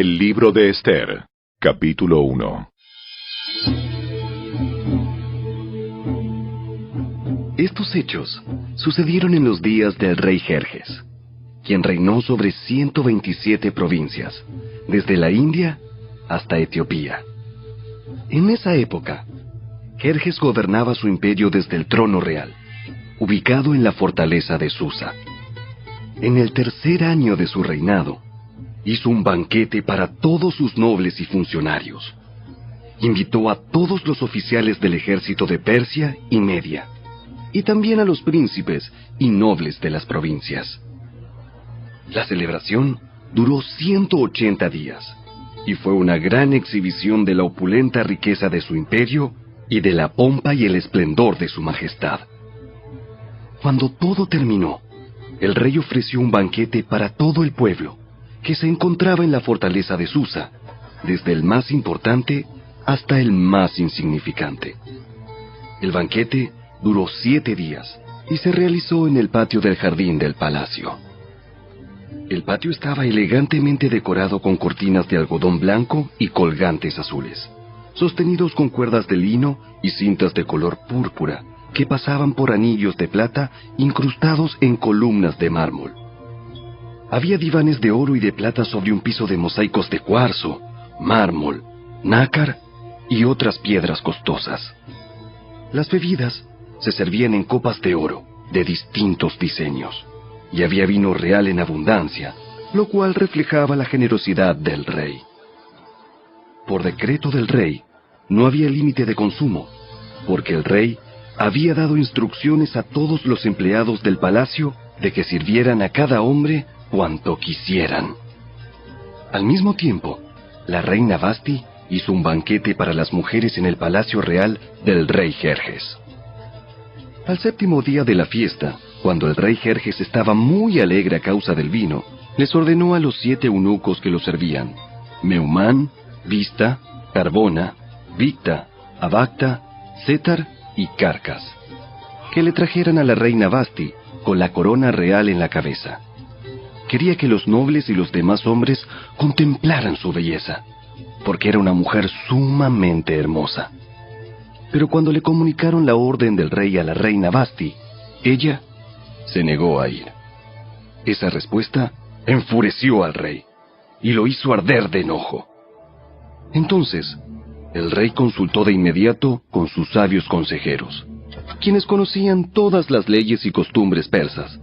El libro de Esther, capítulo 1. Estos hechos sucedieron en los días del rey Jerjes, quien reinó sobre 127 provincias, desde la India hasta Etiopía. En esa época, Jerjes gobernaba su imperio desde el trono real, ubicado en la fortaleza de Susa. En el tercer año de su reinado, hizo un banquete para todos sus nobles y funcionarios. Invitó a todos los oficiales del ejército de Persia y Media, y también a los príncipes y nobles de las provincias. La celebración duró 180 días, y fue una gran exhibición de la opulenta riqueza de su imperio y de la pompa y el esplendor de su majestad. Cuando todo terminó, el rey ofreció un banquete para todo el pueblo, que se encontraba en la fortaleza de Susa, desde el más importante hasta el más insignificante. El banquete duró 7 días y se realizó en el patio del jardín del palacio. El patio estaba elegantemente decorado con cortinas de algodón blanco y colgantes azules, sostenidos con cuerdas de lino y cintas de color púrpura que pasaban por anillos de plata incrustados en columnas de mármol. Había divanes de oro y de plata sobre un piso de mosaicos de cuarzo, mármol, nácar y otras piedras costosas. Las bebidas se servían en copas de oro de distintos diseños, y había vino real en abundancia, lo cual reflejaba la generosidad del rey. Por decreto del rey, no había límite de consumo, porque el rey había dado instrucciones a todos los empleados del palacio de que sirvieran a cada hombre cuanto quisieran. Al mismo tiempo, la reina Vasti hizo un banquete para las mujeres en el palacio real del rey Jerjes. Al 7º día de la fiesta, cuando el rey Jerjes estaba muy alegre a causa del vino, les ordenó a los 7 eunucos que lo servían, Meumán, Vista, Carbona, Victa, Abacta, Setar y Carcas, que le trajeran a la reina Vasti con la corona real en la cabeza. Quería que los nobles y los demás hombres contemplaran su belleza, porque era una mujer sumamente hermosa. Pero cuando le comunicaron la orden del rey a la reina Vasti, ella se negó a ir. Esa respuesta enfureció al rey y lo hizo arder de enojo. Entonces, el rey consultó de inmediato con sus sabios consejeros, quienes conocían todas las leyes y costumbres persas,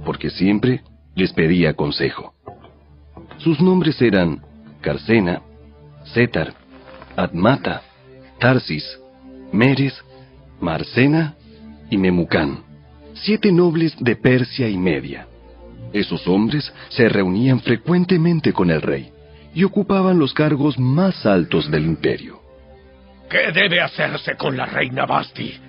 porque siempre les pedía consejo. Sus nombres eran Carcena, Setar, Admata, Tarsis, Meres, Marcena y Memucán, 7 nobles de Persia y Media. Esos hombres se reunían frecuentemente con el rey y ocupaban los cargos más altos del imperio. ¿Qué debe hacerse con la reina Vasti?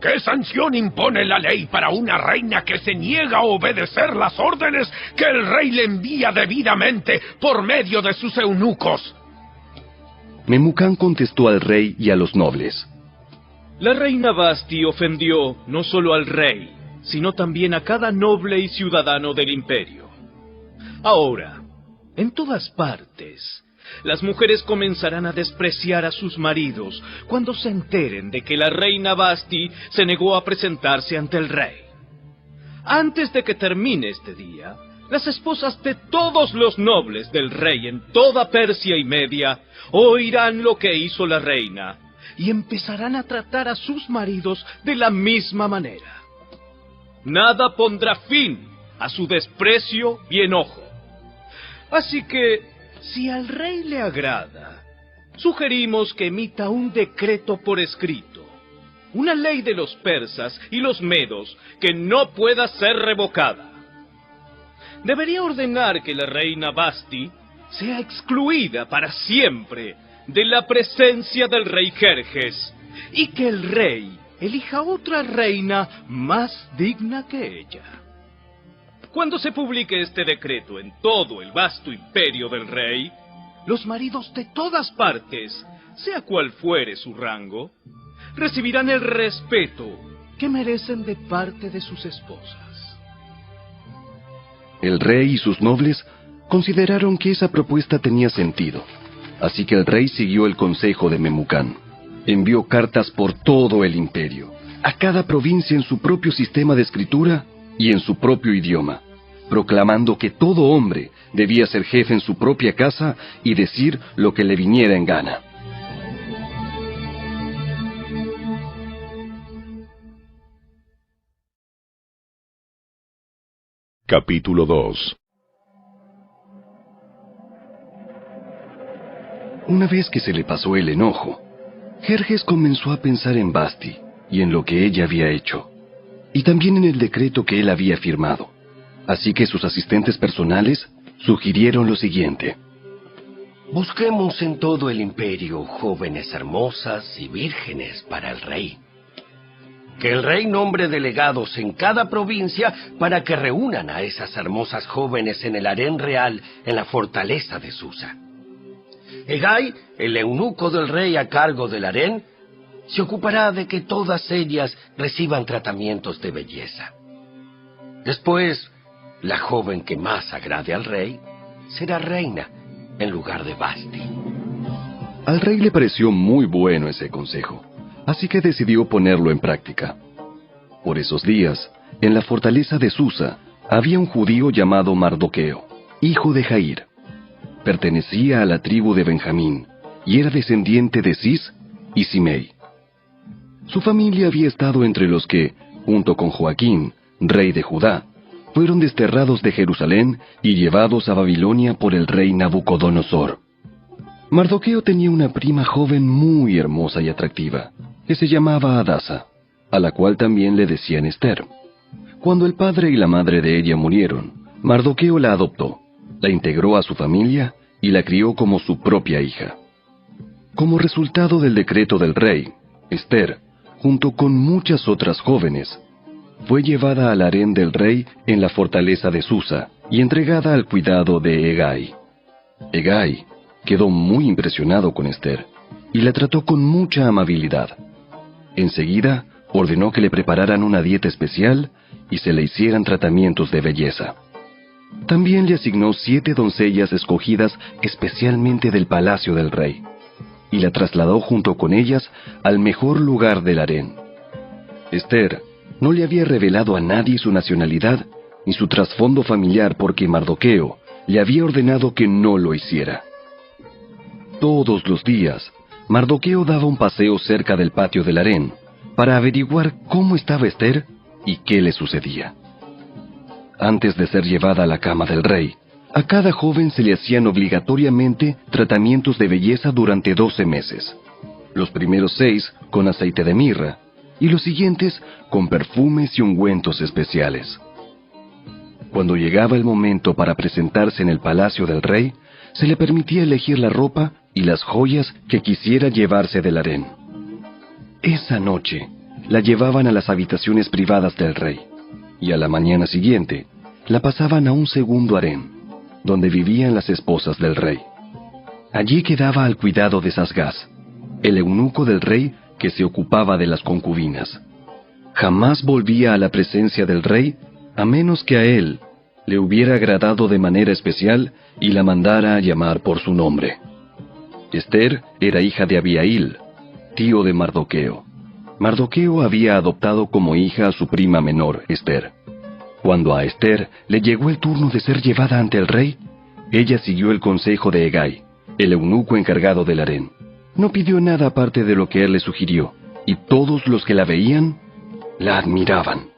¿Qué sanción impone la ley para una reina que se niega a obedecer las órdenes que el rey le envía debidamente por medio de sus eunucos? Memucán contestó al rey y a los nobles: La reina Vasti ofendió no solo al rey, sino también a cada noble y ciudadano del imperio. Ahora, en todas partes, las mujeres comenzarán a despreciar a sus maridos cuando se enteren de que la reina Vasti se negó a presentarse ante el rey. Antes de que termine este día, las esposas de todos los nobles del rey en toda Persia y Media oirán lo que hizo la reina y empezarán a tratar a sus maridos de la misma manera. Nada pondrá fin a su desprecio y enojo. Así que, si al rey le agrada, sugerimos que emita un decreto por escrito, una ley de los persas y los medos que no pueda ser revocada. Debería ordenar que la reina Vasti sea excluida para siempre de la presencia del rey Jerjes y que el rey elija otra reina más digna que ella. Cuando se publique este decreto en todo el vasto imperio del rey, los maridos de todas partes, sea cual fuere su rango, recibirán el respeto que merecen de parte de sus esposas. El rey y sus nobles Consideraron que esa propuesta tenía sentido, así que el rey siguió el consejo de Memucán. Envió cartas por todo el imperio, a cada provincia en su propio sistema de escritura y en su propio idioma, proclamando que todo hombre debía ser jefe en su propia casa y decir lo que le viniera en gana. Capítulo 2. Una vez que se le pasó el enojo, Jerjes comenzó a pensar en Vasti y en lo que ella había hecho, y también en el decreto que él había firmado. Así que sus asistentes personales sugirieron lo siguiente: busquemos en todo el imperio jóvenes hermosas y vírgenes para el rey. Que el rey nombre delegados en cada provincia para que reúnan a esas hermosas jóvenes en el harén real en la fortaleza de Susa. Hegai, el eunuco del rey a cargo del harén, se ocupará de que todas ellas reciban tratamientos de belleza. Después, la joven que más agrade al rey será reina en lugar de Vasti. Al rey le pareció muy bueno ese consejo, así que decidió ponerlo en práctica. Por esos días, en la fortaleza de Susa, había un judío llamado Mardoqueo, hijo de Jair. Pertenecía a la tribu de Benjamín, y era descendiente de Cis y Simei. Su familia había estado entre los que, junto con Joaquín, rey de Judá, fueron desterrados de Jerusalén y llevados a Babilonia por el rey Nabucodonosor. Mardoqueo tenía una prima joven muy hermosa y atractiva, que se llamaba Adasa, a la cual también le decían Ester. Cuando el padre y la madre de ella murieron, Mardoqueo la adoptó, la integró a su familia y la crió como su propia hija. Como resultado del decreto del rey, Ester, junto con muchas otras jóvenes, fue llevada al harén del rey en la fortaleza de Susa y entregada al cuidado de Hegai. Hegai quedó muy impresionado con Ester y la trató con mucha amabilidad. Enseguida ordenó que le prepararan una dieta especial y se le hicieran tratamientos de belleza. También le asignó 7 doncellas escogidas especialmente del palacio del rey, y la trasladó junto con ellas al mejor lugar del harén. Ester no le había revelado a nadie su nacionalidad ni su trasfondo familiar porque Mardoqueo le había ordenado que no lo hiciera. Todos los días, Mardoqueo daba un paseo cerca del patio del harén para averiguar cómo estaba Ester y qué le sucedía. Antes de ser llevada a la cama del rey, a cada joven se le hacían obligatoriamente tratamientos de belleza durante 12 meses. Los primeros 6 con aceite de mirra y los siguientes con perfumes y ungüentos especiales. Cuando llegaba el momento para presentarse en el palacio del rey, se le permitía elegir la ropa y las joyas que quisiera llevarse del harén. Esa noche la llevaban a las habitaciones privadas del rey, y a la mañana siguiente la pasaban a un segundo harén, donde vivían las esposas del rey. Allí quedaba al cuidado de Sasgás, el eunuco del rey que se ocupaba de las concubinas. Jamás volvía a la presencia del rey a menos que a él le hubiera agradado de manera especial y la mandara a llamar por su nombre. Ester era hija de Abihail, tío de Mardoqueo. Mardoqueo había adoptado como hija a su prima menor, Ester. Cuando a Ester le llegó el turno de ser llevada ante el rey, ella siguió el consejo de Hegai, el eunuco encargado del harén. No pidió nada aparte de lo que él le sugirió, y todos los que la veían, la admiraban.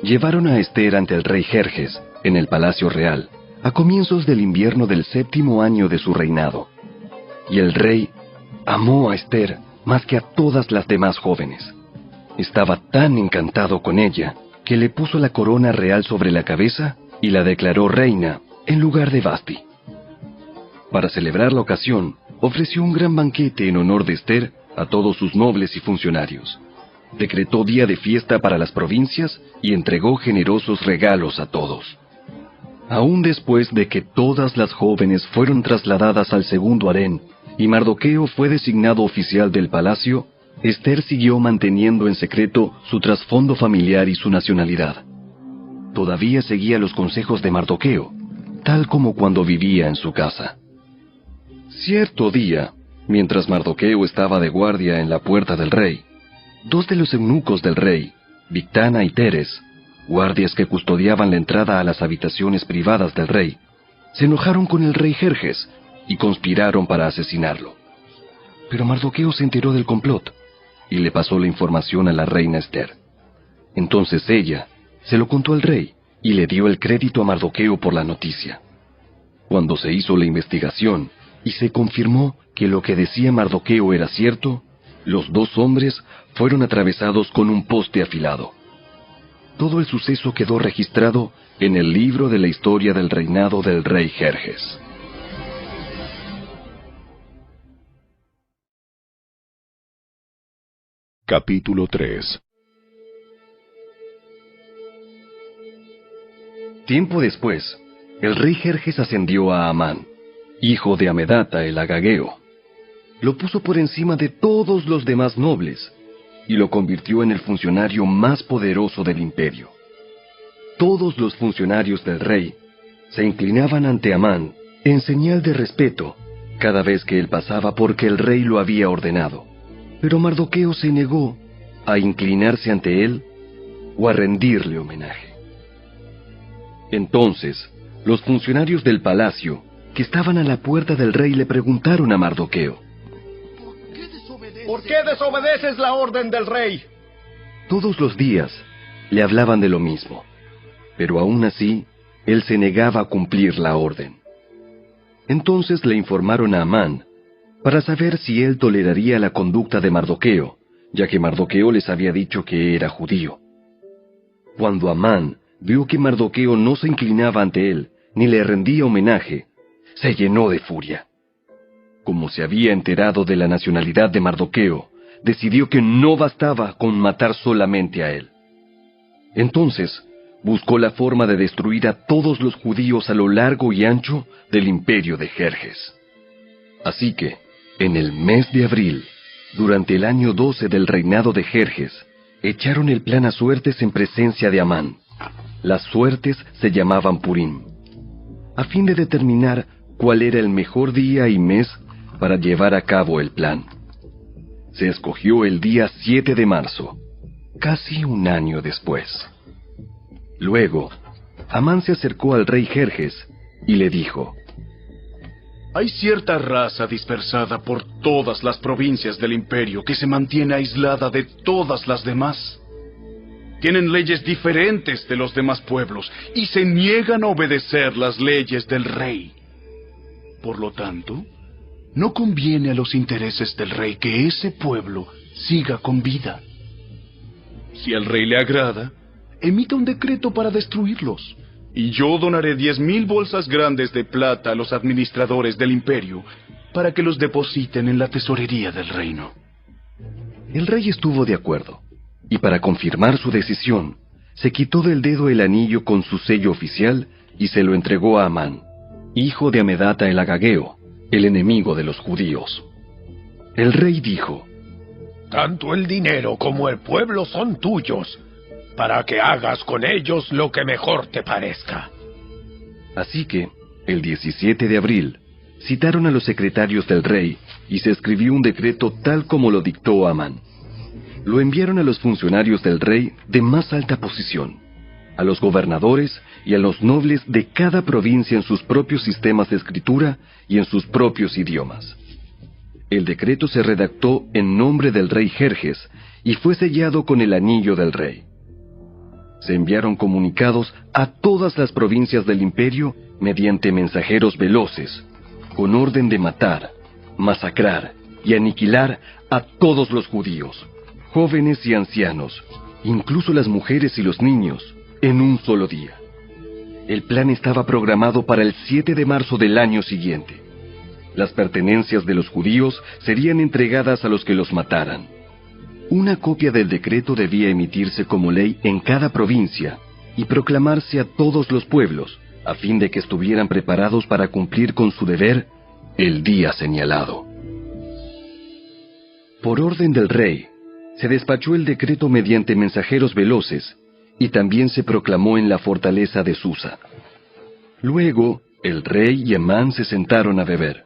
Llevaron a Ester ante el rey Jerjes, en el palacio real, a comienzos del invierno del 7º año de su reinado. Y el rey amó a Ester más que a todas las demás jóvenes. Estaba tan encantado con ella que le puso la corona real sobre la cabeza y la declaró reina en lugar de Vasti. Para celebrar la ocasión, ofreció un gran banquete en honor de Ester a todos sus nobles y funcionarios. Decretó día de fiesta para las provincias y entregó generosos regalos a todos. Aún después de que todas las jóvenes fueron trasladadas al segundo harén y Mardoqueo fue designado oficial del palacio, Ester siguió manteniendo en secreto su trasfondo familiar y su nacionalidad. Todavía seguía los consejos de Mardoqueo, tal como cuando vivía en su casa. Cierto día, mientras Mardoqueo estaba de guardia en la puerta del rey, dos de los eunucos del rey, Bigtana y Teres, guardias que custodiaban la entrada a las habitaciones privadas del rey, se enojaron con el rey Jerjes y conspiraron para asesinarlo. Pero Mardoqueo se enteró del complot y le pasó la información a la reina Ester. Entonces ella se lo contó al rey y le dio el crédito a Mardoqueo por la noticia. Cuando se hizo la investigación y se confirmó que lo que decía Mardoqueo era cierto, los dos hombres fueron atravesados con un poste afilado. Todo el suceso quedó registrado en el libro de la historia del reinado del rey Jerjes. Capítulo 3. Tiempo después, el rey Jerjes ascendió a Amán, hijo de Amedata el agageo. Lo puso por encima de todos los demás nobles y lo convirtió en el funcionario más poderoso del imperio. Todos los funcionarios del rey se inclinaban ante Amán en señal de respeto cada vez que él pasaba porque el rey lo había ordenado. Pero Mardoqueo se negó a inclinarse ante él o a rendirle homenaje. Entonces, los funcionarios del palacio, que estaban a la puerta del rey, le preguntaron a Mardoqueo: ¿Por qué desobedeces la orden del rey? Todos los días le hablaban de lo mismo, pero aún así, él se negaba a cumplir la orden. Entonces le informaron a Amán para saber si él toleraría la conducta de Mardoqueo, ya que Mardoqueo les había dicho que era judío. Cuando Amán vio que Mardoqueo no se inclinaba ante él, ni le rendía homenaje, se llenó de furia. Como se había enterado de la nacionalidad de Mardoqueo, decidió que no bastaba con matar solamente a él. Entonces, buscó la forma de destruir a todos los judíos a lo largo y ancho del imperio de Jerjes. Así que, en el mes de abril, durante el año 12 del reinado de Jerjes, echaron el plan a suertes en presencia de Amán. Las suertes se llamaban Purim, a fin de determinar cuál era el mejor día y mes para llevar a cabo el plan. Se escogió el día 7 de marzo, casi un año después. Luego, Amán se acercó al rey Jerjes y le dijo: Hay cierta raza dispersada por todas las provincias del imperio que se mantiene aislada de todas las demás. Tienen leyes diferentes de los demás pueblos y se niegan a obedecer las leyes del rey. Por lo tanto, no conviene a los intereses del rey que ese pueblo siga con vida. Si al rey le agrada, emita un decreto para destruirlos, y yo donaré 10,000 bolsas grandes de plata a los administradores del imperio para que los depositen en la tesorería del reino. El rey estuvo de acuerdo, y para confirmar su decisión, se quitó del dedo el anillo con su sello oficial y se lo entregó a Amán, hijo de Amedata el agageo, el enemigo de los judíos. El rey dijo: Tanto el dinero como el pueblo son tuyos, para que hagas con ellos lo que mejor te parezca. Así que, el 17 de abril, citaron a los secretarios del rey y se escribió un decreto tal como lo dictó Amán. Lo enviaron a los funcionarios del rey de más alta posición, a los gobernadores y a los nobles de cada provincia en sus propios sistemas de escritura y en sus propios idiomas. El decreto se redactó en nombre del rey Jerjes y fue sellado con el anillo del rey. Se enviaron comunicados a todas las provincias del imperio mediante mensajeros veloces, con orden de matar, masacrar y aniquilar a todos los judíos, jóvenes y ancianos, incluso las mujeres y los niños, en un solo día. El plan estaba programado para el 7 de marzo del año siguiente. Las pertenencias de los judíos serían entregadas a los que los mataran. Una copia del decreto debía emitirse como ley en cada provincia y proclamarse a todos los pueblos, a fin de que estuvieran preparados para cumplir con su deber el día señalado. Por orden del rey, se despachó el decreto mediante mensajeros veloces y también se proclamó en la fortaleza de Susa. Luego, El rey y Amán se sentaron a beber.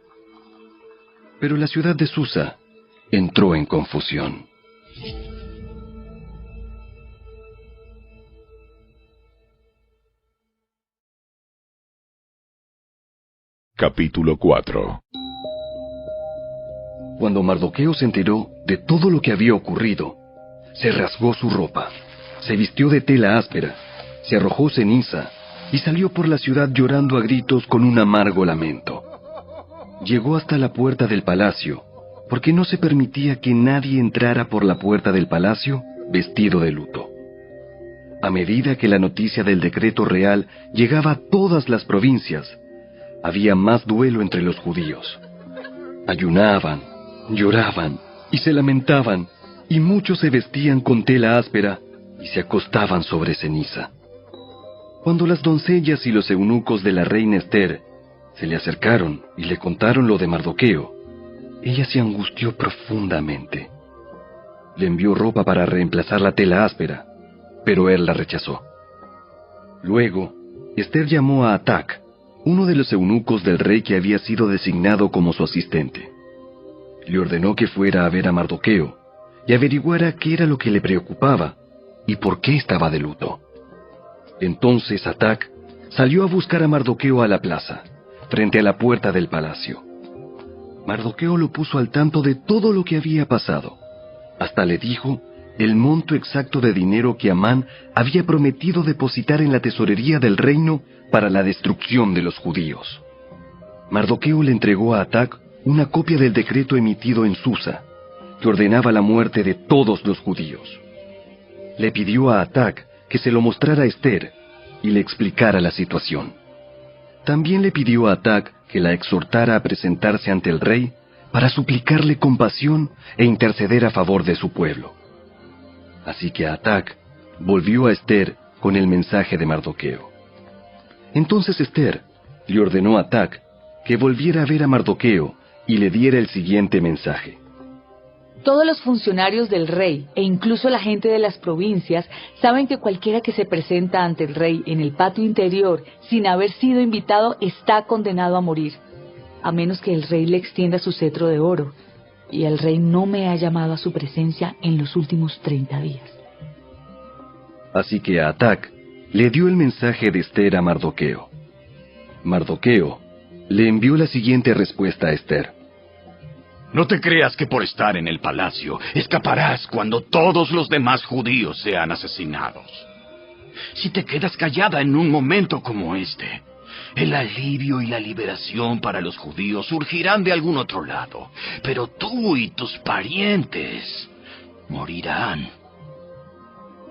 Pero la ciudad de Susa entró en confusión. Capítulo 4. Cuando Mardoqueo se enteró de todo lo que había ocurrido, se rasgó su ropa, se vistió de tela áspera, se arrojó ceniza y salió por la ciudad llorando a gritos con un amargo lamento. Llegó hasta la puerta del palacio, porque no se permitía que nadie entrara por la puerta del palacio vestido de luto. A medida que la noticia del decreto real llegaba a todas las provincias, había más duelo entre los judíos. Ayunaban, lloraban y se lamentaban, y muchos se vestían con tela áspera y se acostaban sobre ceniza. Cuando las doncellas y los eunucos de la reina Ester se le acercaron y le contaron lo de Mardoqueo, ella se angustió profundamente. Le envió ropa para reemplazar la tela áspera, pero él la rechazó. Luego, Ester llamó a Atac, uno de los eunucos del rey que había sido designado como su asistente. Le ordenó que fuera a ver a Mardoqueo y averiguara qué era lo que le preocupaba y por qué estaba de luto. Entonces Atac salió a buscar a Mardoqueo a la plaza, frente a la puerta del palacio. Mardoqueo lo puso al tanto de todo lo que había pasado. Hasta le dijo el monto exacto de dinero que Amán había prometido depositar en la tesorería del reino para la destrucción de los judíos. Mardoqueo le entregó a Atac una copia del decreto emitido en Susa, que ordenaba la muerte de todos los judíos. Le pidió a Atac que se lo mostrara a Ester y le explicara la situación. También le pidió a Atac que la exhortara a presentarse ante el rey para suplicarle compasión e interceder a favor de su pueblo. Así que Atac volvió a Ester con el mensaje de Mardoqueo. Entonces Ester le ordenó a Atac que volviera a ver a Mardoqueo y le diera el siguiente mensaje. Todos los funcionarios del rey e incluso la gente de las provincias saben que cualquiera que se presenta ante el rey en el patio interior sin haber sido invitado está condenado a morir, a menos que el rey le extienda su cetro de oro, y el rey no me ha llamado a su presencia en los últimos 30 días. Así que Atac le dio el mensaje de Ester a Mardoqueo. Mardoqueo le envió la siguiente respuesta a Ester. No te creas que por estar en el palacio escaparás cuando todos los demás judíos sean asesinados. Si te quedas callada en un momento como este, el alivio y la liberación para los judíos surgirán de algún otro lado, pero tú y tus parientes morirán.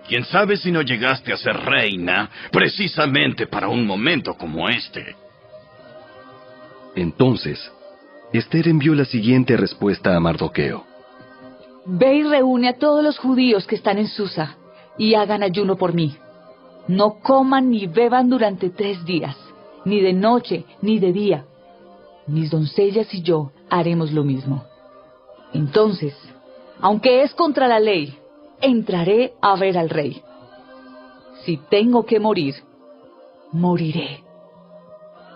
¿Quién sabe si no llegaste a ser reina precisamente para un momento como este? Entonces, Ester envió la siguiente respuesta a Mardoqueo. Ve y reúne a todos los judíos que están en Susa y hagan ayuno por mí. No coman ni beban durante 3 días, ni de noche ni de día. Mis doncellas y yo haremos lo mismo. Entonces, aunque es contra la ley, entraré a ver al rey. Si tengo que morir, moriré.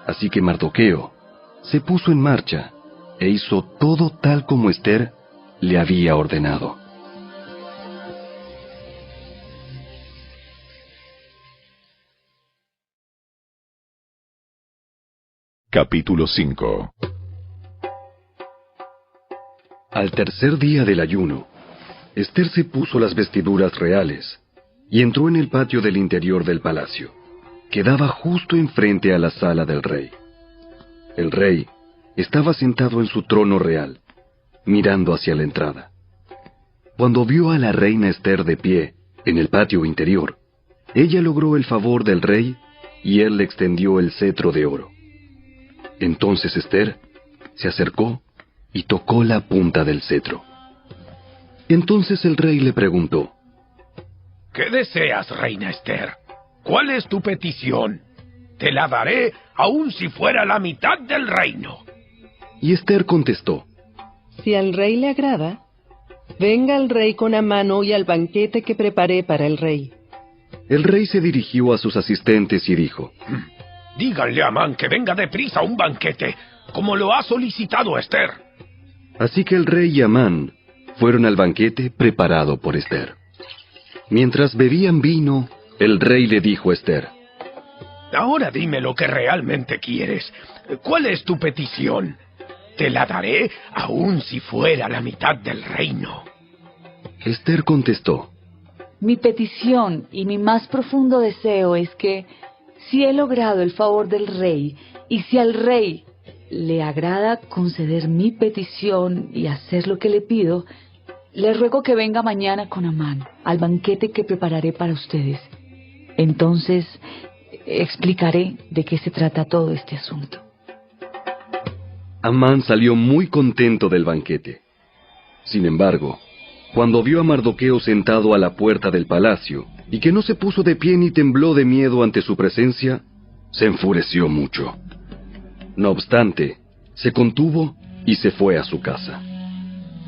Así que Mardoqueo se puso en marcha e hizo todo tal como Ester le había ordenado. Capítulo 5. Al tercer día del ayuno, Ester se puso las vestiduras reales y entró en el patio del interior del palacio, que daba justo enfrente a la sala del rey. El rey estaba sentado en su trono real, mirando hacia la entrada. Cuando vio a la reina Ester de pie en el patio interior, ella logró el favor del rey y él le extendió el cetro de oro. Entonces Ester se acercó y tocó la punta del cetro. Entonces el rey le preguntó: ¿Qué deseas, reina Ester? ¿Cuál es tu petición? Te la daré aun si fuera la mitad del reino. Y Ester contestó: Si al rey le agrada, venga el rey con Amán hoy al banquete que preparé para el rey. El rey se dirigió a sus asistentes y dijo: Díganle a Amán que venga deprisa a un banquete, como lo ha solicitado Esther. Así que el rey y Amán fueron al banquete preparado por Esther. Mientras bebían vino, el rey le dijo a Esther: Ahora dime lo que realmente quieres. ¿Cuál es tu petición? Te la daré aun si fuera la mitad del reino. Esther contestó: Mi petición y mi más profundo deseo es que, si he logrado el favor del rey, y si al rey le agrada conceder mi petición y hacer lo que le pido, le ruego que venga mañana con Amán al banquete que prepararé para ustedes. Entonces explicaré de qué se trata todo este asunto. Amán salió muy contento del banquete. Sin embargo, cuando vio a Mardoqueo sentado a la puerta del palacio, y que no se puso de pie ni tembló de miedo ante su presencia, se enfureció mucho. No obstante, se contuvo y se fue a su casa.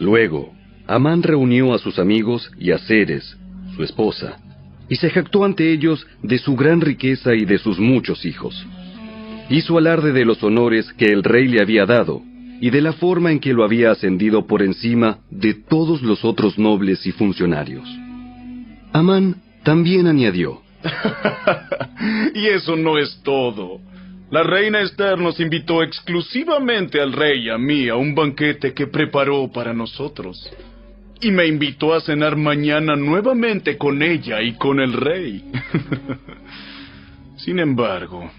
Luego, Amán reunió a sus amigos y a Zeres, su esposa, y se jactó ante ellos de su gran riqueza y de sus muchos hijos. Hizo alarde de los honores que el rey le había dado, y de la forma en que lo había ascendido por encima de todos los otros nobles y funcionarios. Amán también añadió: Y eso no es todo. La reina Esther nos invitó exclusivamente al rey y a mí a un banquete que preparó para nosotros. Y me invitó a cenar mañana nuevamente con ella y con el rey. Sin embargo,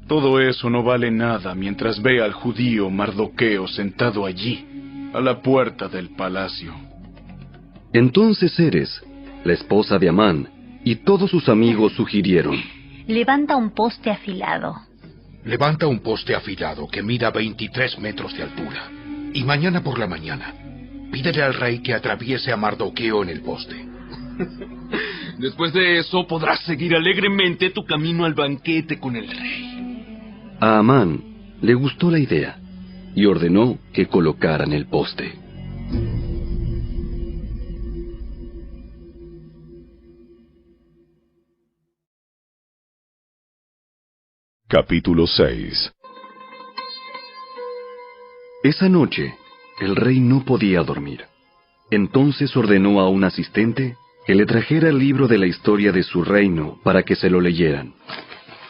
todo eso no vale nada mientras vea al judío Mardoqueo sentado allí, a la puerta del palacio. Entonces Zeres, la esposa de Amán, y todos sus amigos sugirieron: Levanta un poste afilado. Levanta un poste afilado que mida 23 metros de altura. Y mañana por la mañana, pídele al rey que atraviese a Mardoqueo en el poste. Después de eso podrás seguir alegremente tu camino al banquete con el rey. A Amán le gustó la idea y ordenó que colocaran el poste. Capítulo 6. Esa noche, el rey no podía dormir. Entonces ordenó a un asistente que le trajera el libro de la historia de su reino para que se lo leyeran.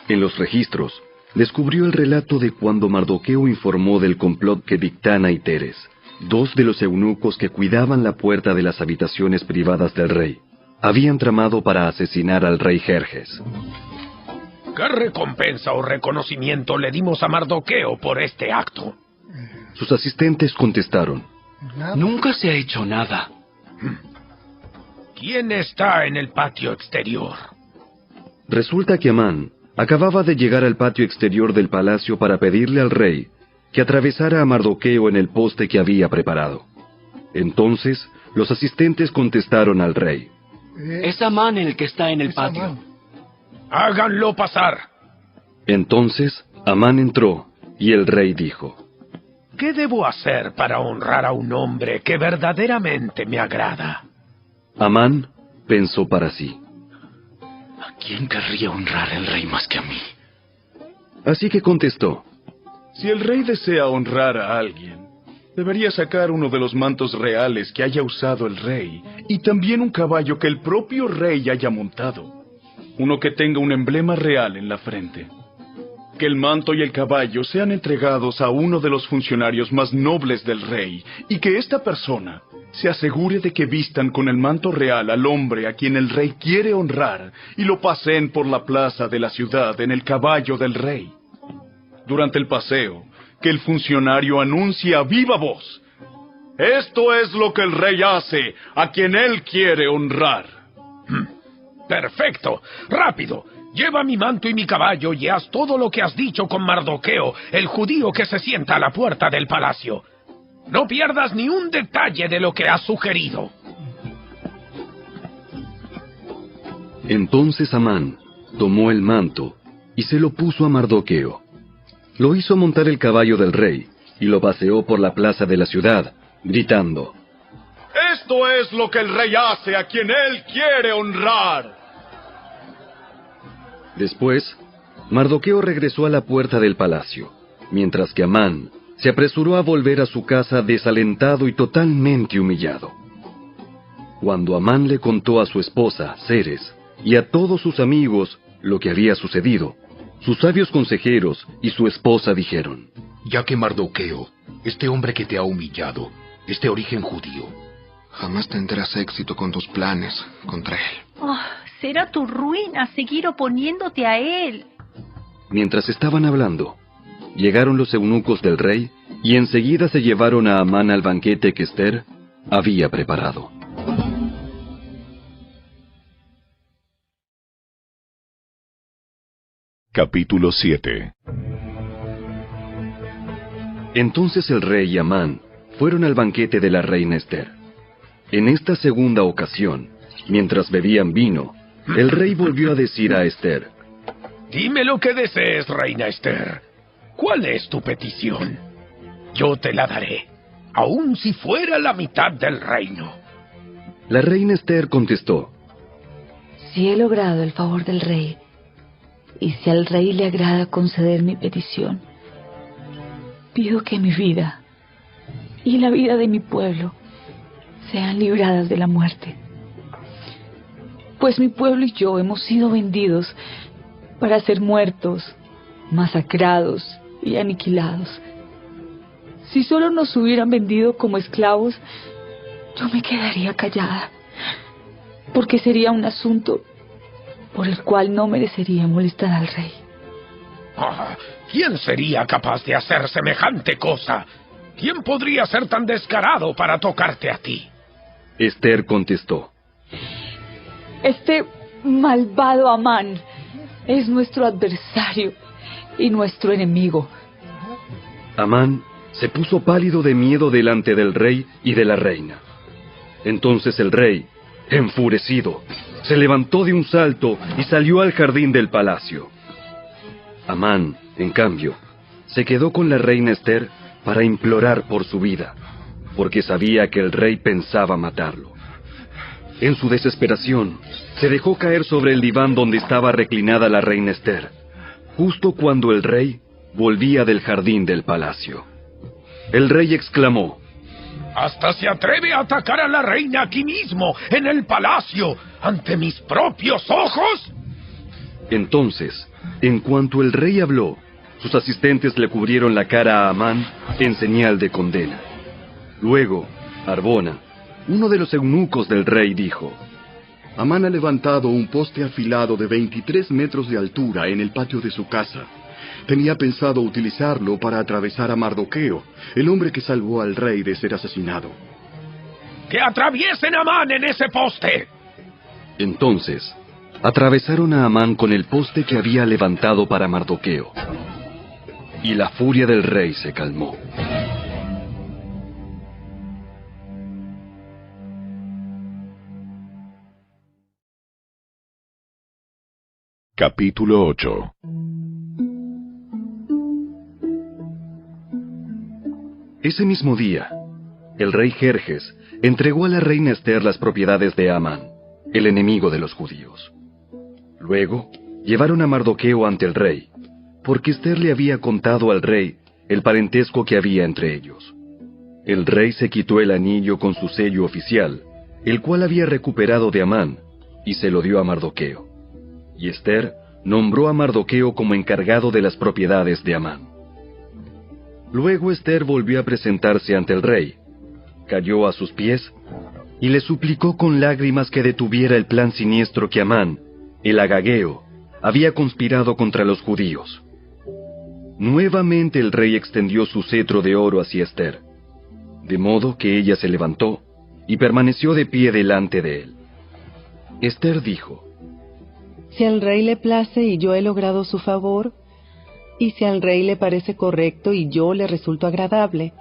En los registros, descubrió el relato de cuando Mardoqueo informó del complot que Bigtana y Teres, dos de los eunucos que cuidaban la puerta de las habitaciones privadas del rey, habían tramado para asesinar al rey Jerjes. ¿Qué recompensa o reconocimiento le dimos a Mardoqueo por este acto? Sus asistentes contestaron: Nunca se ha hecho nada. ¿Quién está en el patio exterior? Resulta que Amán acababa de llegar al patio exterior del palacio para pedirle al rey que atravesara a Mardoqueo en el poste que había preparado. Entonces, los asistentes contestaron al rey: Es Amán el que está en el patio. ¡Háganlo pasar! Entonces, Amán entró, y el rey dijo: ¿Qué debo hacer para honrar a un hombre que verdaderamente me agrada? Amán pensó para sí: ¿A quién querría honrar el rey más que a mí? Así que contestó: Si el rey desea honrar a alguien, debería sacar uno de los mantos reales que haya usado el rey, y también un caballo que el propio rey haya montado. Uno que tenga un emblema real en la frente. Que el manto y el caballo sean entregados a uno de los funcionarios más nobles del rey, y que esta persona se asegure de que vistan con el manto real al hombre a quien el rey quiere honrar, y lo paseen por la plaza de la ciudad en el caballo del rey. Durante el paseo, que el funcionario anuncie a viva voz: esto es lo que el rey hace a quien él quiere honrar. ¡Perfecto! ¡Rápido! Lleva mi manto y mi caballo y haz todo lo que has dicho con Mardoqueo, el judío que se sienta a la puerta del palacio. No pierdas ni un detalle de lo que has sugerido. Entonces Amán tomó el manto y se lo puso a Mardoqueo. Lo hizo montar el caballo del rey y lo paseó por la plaza de la ciudad, gritando: Esto es lo que el rey hace a quien él quiere honrar. Después, Mardoqueo regresó a la puerta del palacio, mientras que Amán se apresuró a volver a su casa desalentado y totalmente humillado. Cuando Amán le contó a su esposa, Ceres, y a todos sus amigos lo que había sucedido, sus sabios consejeros y su esposa dijeron: Ya que Mardoqueo, este hombre que te ha humillado, es de origen judío, jamás tendrás éxito con tus planes contra él. Oh, será tu ruina seguir oponiéndote a él. Mientras estaban hablando, llegaron los eunucos del rey y enseguida se llevaron a Amán al banquete que Ester había preparado. Capítulo 7. Entonces el rey y Amán fueron al banquete de la reina Ester. En esta segunda ocasión, mientras bebían vino, el rey volvió a decir a Ester: Dime lo que desees, reina Ester. ¿Cuál es tu petición? Yo te la daré, aun si fuera la mitad del reino. La reina Ester contestó: Si he logrado el favor del rey, y si al rey le agrada conceder mi petición, pido que mi vida y la vida de mi pueblo sean libradas de la muerte. Pues mi pueblo y yo hemos sido vendidos para ser muertos, masacrados y aniquilados. Si solo nos hubieran vendido como esclavos, yo me quedaría callada, porque sería un asunto por el cual no merecería molestar al rey. ¿Quién sería capaz de hacer semejante cosa? ¿Quién podría ser tan descarado para tocarte a ti? Ester contestó: Este malvado Amán es nuestro adversario y nuestro enemigo. Amán se puso pálido de miedo delante del rey y de la reina. Entonces el rey, enfurecido, se levantó de un salto y salió al jardín del palacio. Amán, en cambio, se quedó con la reina Ester para implorar por su vida, porque sabía que el rey pensaba matarlo. En su desesperación, se dejó caer sobre el diván donde estaba reclinada la reina Ester, justo cuando el rey volvía del jardín del palacio. El rey exclamó: ¡Hasta se atreve a atacar a la reina aquí mismo, en el palacio, ante mis propios ojos! Entonces, en cuanto el rey habló, sus asistentes le cubrieron la cara a Amán en señal de condena. Luego, Arbona, uno de los eunucos del rey, dijo: Amán ha levantado un poste afilado de 23 metros de altura en el patio de su casa. Tenía pensado utilizarlo para atravesar a Mardoqueo, el hombre que salvó al rey de ser asesinado. ¡Que atraviesen a Amán en ese poste! Entonces, atravesaron a Amán con el poste que había levantado para Mardoqueo, y la furia del rey se calmó. Capítulo 8. Ese mismo día, el rey Jerjes entregó a la reina Ester las propiedades de Amán, el enemigo de los judíos. Luego, llevaron a Mardoqueo ante el rey, porque Ester le había contado al rey el parentesco que había entre ellos. El rey se quitó el anillo con su sello oficial, el cual había recuperado de Amán, y se lo dio a Mardoqueo. Y Ester nombró a Mardoqueo como encargado de las propiedades de Amán. Luego Ester volvió a presentarse ante el rey, cayó a sus pies y le suplicó con lágrimas que detuviera el plan siniestro que Amán, el agageo, había conspirado contra los judíos. Nuevamente el rey extendió su cetro de oro hacia Ester, de modo que ella se levantó y permaneció de pie delante de él. Ester dijo: Si al rey le place y yo he logrado su favor, y si al rey le parece correcto y yo le resulto agradable,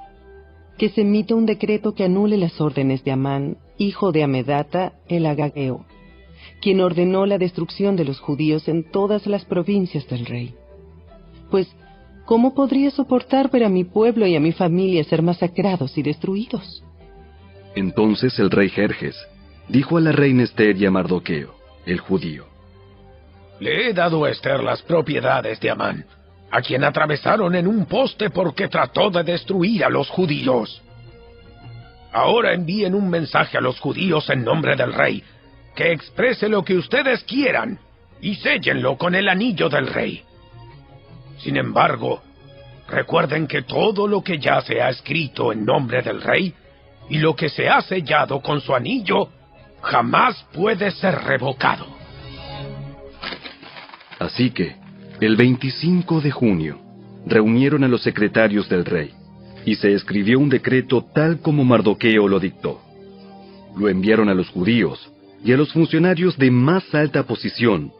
que se emita un decreto que anule las órdenes de Amán, hijo de Amedata, el agageo, quien ordenó la destrucción de los judíos en todas las provincias del rey. Pues, ¿cómo podría soportar ver a mi pueblo y a mi familia ser masacrados y destruidos? Entonces el rey Jerjes dijo a la reina Ester y a Mardoqueo, el judío: Le he dado a Esther las propiedades de Amán, a quien atravesaron en un poste porque trató de destruir a los judíos. Ahora envíen un mensaje a los judíos en nombre del rey, que exprese lo que ustedes quieran, y séllenlo con el anillo del rey. Sin embargo, recuerden que todo lo que ya se ha escrito en nombre del rey, y lo que se ha sellado con su anillo, jamás puede ser revocado. Así que, el 25 de junio, reunieron a los secretarios del rey, y se escribió un decreto tal como Mardoqueo lo dictó. Lo enviaron a los judíos y a los funcionarios de más alta posición,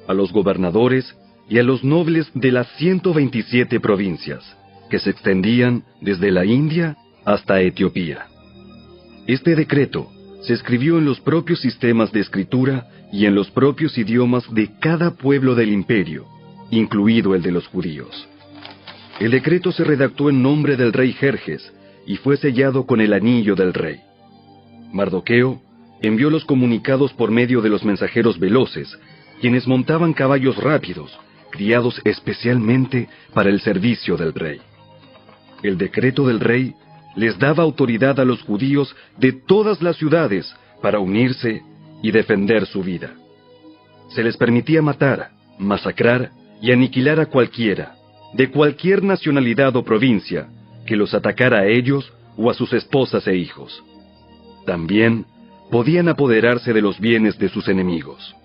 a los gobernadores y a los nobles de las 127 provincias, que se extendían desde la India hasta Etiopía. Este decreto se escribió en los propios sistemas de escritura y en los propios idiomas de cada pueblo del imperio, incluido el de los judíos. El decreto se redactó en nombre del rey Jerjes y fue sellado con el anillo del rey. Mardoqueo envió los comunicados por medio de los mensajeros veloces, quienes montaban caballos rápidos, criados especialmente para el servicio del rey. El decreto del rey les daba autoridad a los judíos de todas las ciudades para unirse y defender su vida. Se les permitía matar, masacrar y aniquilar a cualquiera, de cualquier nacionalidad o provincia, que los atacara a ellos o a sus esposas e hijos. También podían apoderarse de los bienes de sus enemigos.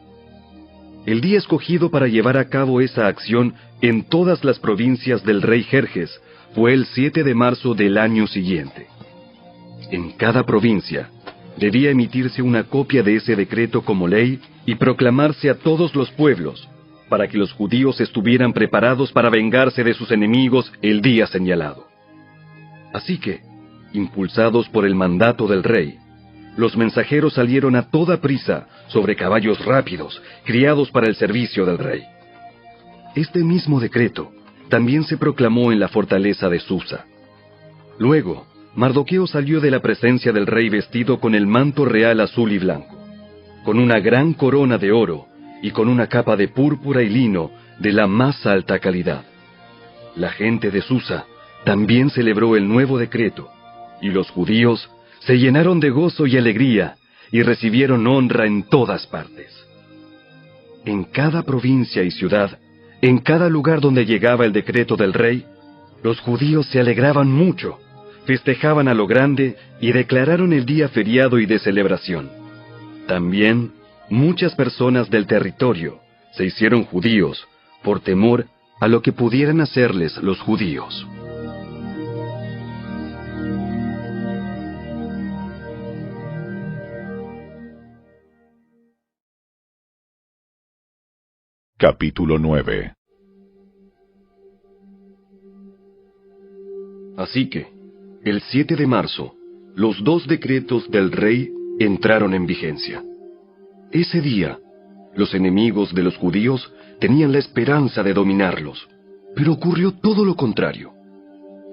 El día escogido para llevar a cabo esa acción en todas las provincias del rey Jerjes fue el 7 de marzo del año siguiente. En cada provincia debía emitirse una copia de ese decreto como ley y proclamarse a todos los pueblos, para que los judíos estuvieran preparados para vengarse de sus enemigos el día señalado. Así que, impulsados por el mandato del rey, los mensajeros salieron a toda prisa sobre caballos rápidos, criados para el servicio del rey. Este mismo decreto también se proclamó en la fortaleza de Susa. Luego, Mardoqueo salió de la presencia del rey vestido con el manto real azul y blanco, con una gran corona de oro y con una capa de púrpura y lino de la más alta calidad. La gente de Susa también celebró el nuevo decreto, y los judíos se llenaron de gozo y alegría y recibieron honra en todas partes. En cada provincia y ciudad, en cada lugar donde llegaba el decreto del rey, los judíos se alegraban mucho, festejaban a lo grande y declararon el día feriado y de celebración. También, muchas personas del territorio se hicieron judíos por temor a lo que pudieran hacerles los judíos. Capítulo 9. Así que, el 7 de marzo, los 2 decretos del rey entraron en vigencia. Ese día, los enemigos de los judíos tenían la esperanza de dominarlos, pero ocurrió todo lo contrario.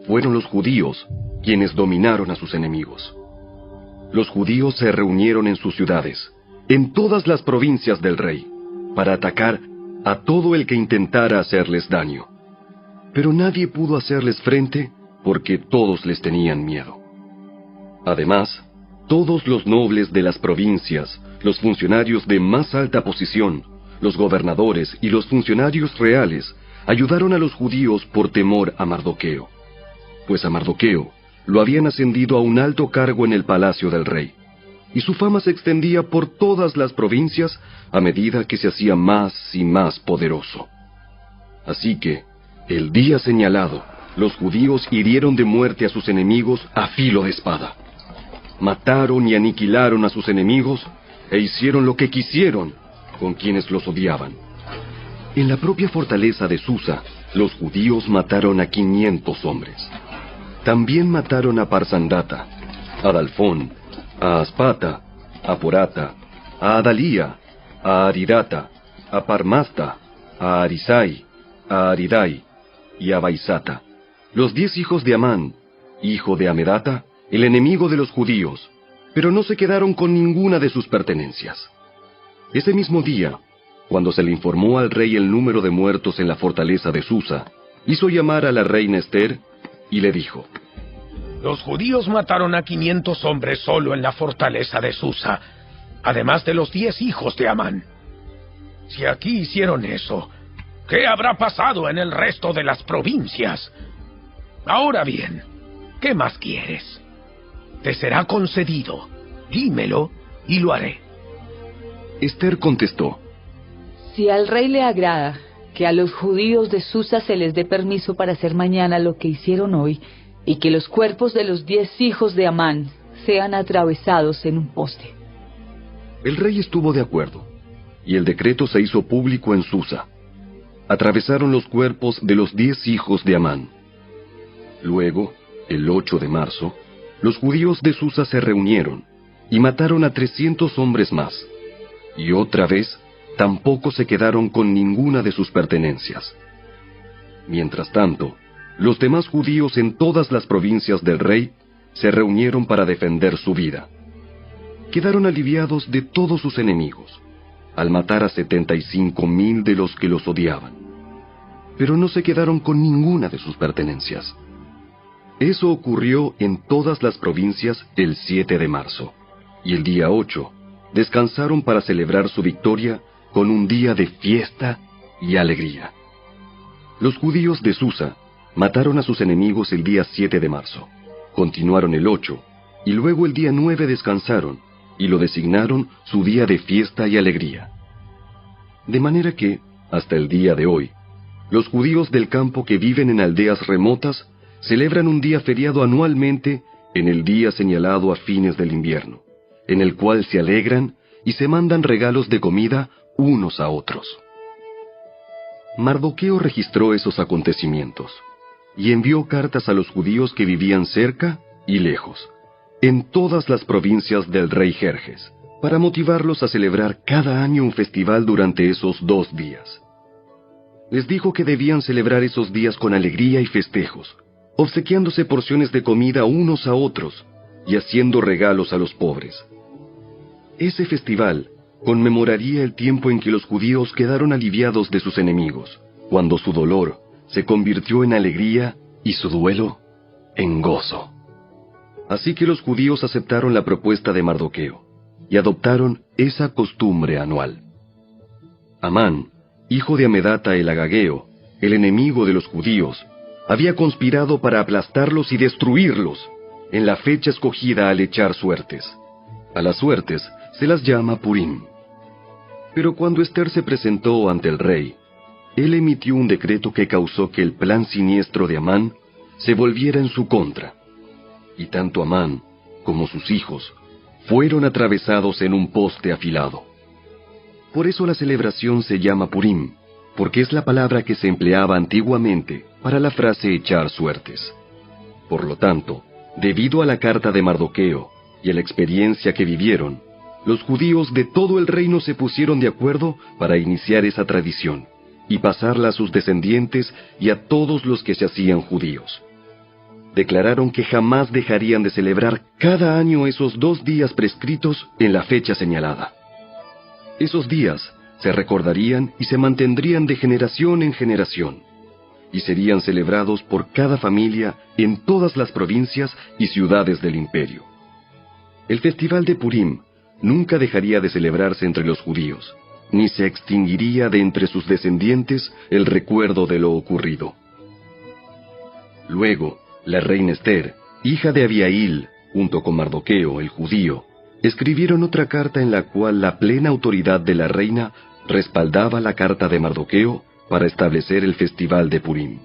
Fueron los judíos quienes dominaron a sus enemigos. Los judíos se reunieron en sus ciudades, en todas las provincias del rey, para atacar a todo el que intentara hacerles daño. Pero nadie pudo hacerles frente porque todos les tenían miedo. Además, todos los nobles de las provincias, los funcionarios de más alta posición, los gobernadores y los funcionarios reales ayudaron a los judíos por temor a Mardoqueo, pues a Mardoqueo lo habían ascendido a un alto cargo en el palacio del rey, y su fama se extendía por todas las provincias a medida que se hacía más y más poderoso. Así que, el día señalado, los judíos hirieron de muerte a sus enemigos a filo de espada. Mataron y aniquilaron a sus enemigos e hicieron lo que quisieron con quienes los odiaban. En la propia fortaleza de Susa, los judíos mataron a 500 hombres. También mataron a Parsandata, a Dalfón, a Aspata, a Porata, a Adalía, a Aridata, a Parmasta, a Arisai, a Aridai y a Baisata, los 10 hijos de Amán, hijo de Amedata, el enemigo de los judíos, pero no se quedaron con ninguna de sus pertenencias. Ese mismo día, cuando se le informó al rey el número de muertos en la fortaleza de Susa, hizo llamar a la reina Ester y le dijo: Los judíos mataron a 500 hombres solo en la fortaleza de Susa, además de los 10 hijos de Amán. Si aquí hicieron eso, ¿qué habrá pasado en el resto de las provincias? Ahora bien, ¿qué más quieres? Te será concedido. Dímelo y lo haré. Ester contestó: Si al rey le agrada que a los judíos de Susa se les dé permiso para hacer mañana lo que hicieron hoy, y que los cuerpos de los 10 hijos de Amán sean atravesados en un poste. El rey estuvo de acuerdo, y el decreto se hizo público en Susa. Atravesaron los cuerpos de los 10 hijos de Amán. Luego, el 8 de marzo, los judíos de Susa se reunieron y mataron a 300 hombres más, y otra vez tampoco se quedaron con ninguna de sus pertenencias. Mientras tanto, los demás judíos en todas las provincias del rey se reunieron para defender su vida. Quedaron aliviados de todos sus enemigos, al matar a 75,000 de los que los odiaban, pero no se quedaron con ninguna de sus pertenencias. Eso ocurrió en todas las provincias el 7 de marzo, y el día 8 descansaron para celebrar su victoria con un día de fiesta y alegría. Los judíos de Susa mataron a sus enemigos el día 7 de marzo, continuaron el 8, y luego el día 9 descansaron, y lo designaron su día de fiesta y alegría. De manera que, hasta el día de hoy, los judíos del campo que viven en aldeas remotas celebran un día feriado anualmente en el día señalado a fines del invierno, en el cual se alegran y se mandan regalos de comida unos a otros. Mardoqueo registró esos acontecimientos y envió cartas a los judíos que vivían cerca y lejos, en todas las provincias del rey Jerjes, para motivarlos a celebrar cada año un festival durante esos 2 días. Les dijo que debían celebrar esos días con alegría y festejos, obsequiándose porciones de comida unos a otros y haciendo regalos a los pobres. Ese festival conmemoraría el tiempo en que los judíos quedaron aliviados de sus enemigos, cuando su dolor se convirtió en alegría y su duelo en gozo. Así que los judíos aceptaron la propuesta de Mardoqueo y adoptaron esa costumbre anual. Amán, hijo de Amedata el Agageo, el enemigo de los judíos, había conspirado para aplastarlos y destruirlos en la fecha escogida al echar suertes. A las suertes se las llama Purim. Pero cuando Ester se presentó ante el rey, él emitió un decreto que causó que el plan siniestro de Amán se volviera en su contra, y tanto Amán como sus hijos fueron atravesados en un poste afilado. Por eso la celebración se llama Purim, porque es la palabra que se empleaba antiguamente para la frase echar suertes. Por lo tanto, debido a la carta de Mardoqueo y a la experiencia que vivieron, los judíos de todo el reino se pusieron de acuerdo para iniciar esa tradición y pasarla a sus descendientes y a todos los que se hacían judíos. Declararon que jamás dejarían de celebrar cada año esos 2 días prescritos en la fecha señalada. Esos días se recordarían y se mantendrían de generación en generación, y serían celebrados por cada familia en todas las provincias y ciudades del imperio. El festival de Purim nunca dejaría de celebrarse entre los judíos, ni se extinguiría de entre sus descendientes el recuerdo de lo ocurrido. Luego, la reina Ester, hija de Abihail, junto con Mardoqueo, el judío, escribieron otra carta en la cual la plena autoridad de la reina respaldaba la carta de Mardoqueo para establecer el festival de Purim.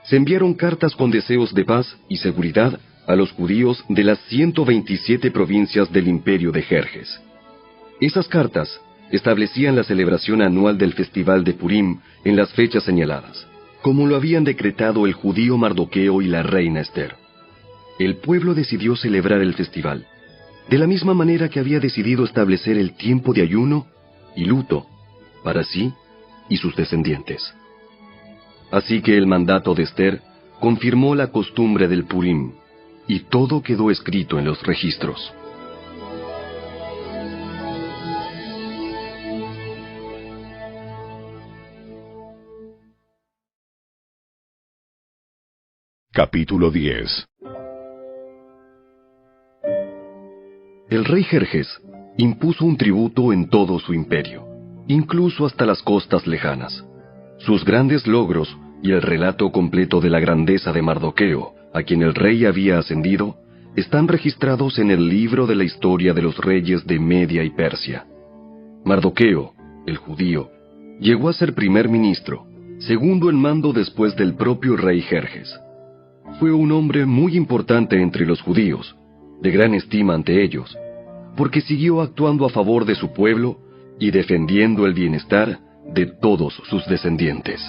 Se enviaron cartas con deseos de paz y seguridad a los judíos de las 127 provincias del imperio de Jerjes. Esas cartas establecían la celebración anual del festival de Purim en las fechas señaladas, como lo habían decretado el judío Mardoqueo y la reina Ester. El pueblo decidió celebrar el festival, de la misma manera que había decidido establecer el tiempo de ayuno y luto para sí y sus descendientes. Así que el mandato de Ester confirmó la costumbre del Purim, y todo quedó escrito en los registros. Capítulo 10. El rey Jerjes impuso un tributo en todo su imperio, incluso hasta las costas lejanas. Sus grandes logros y el relato completo de la grandeza de Mardoqueo, a quien el rey había ascendido, están registrados en el libro de la historia de los reyes de Media y Persia. Mardoqueo, el judío, llegó a ser primer ministro, segundo en mando después del propio rey Jerjes. Fue un hombre muy importante entre los judíos, de gran estima ante ellos, porque siguió actuando a favor de su pueblo y defendiendo el bienestar de todos sus descendientes.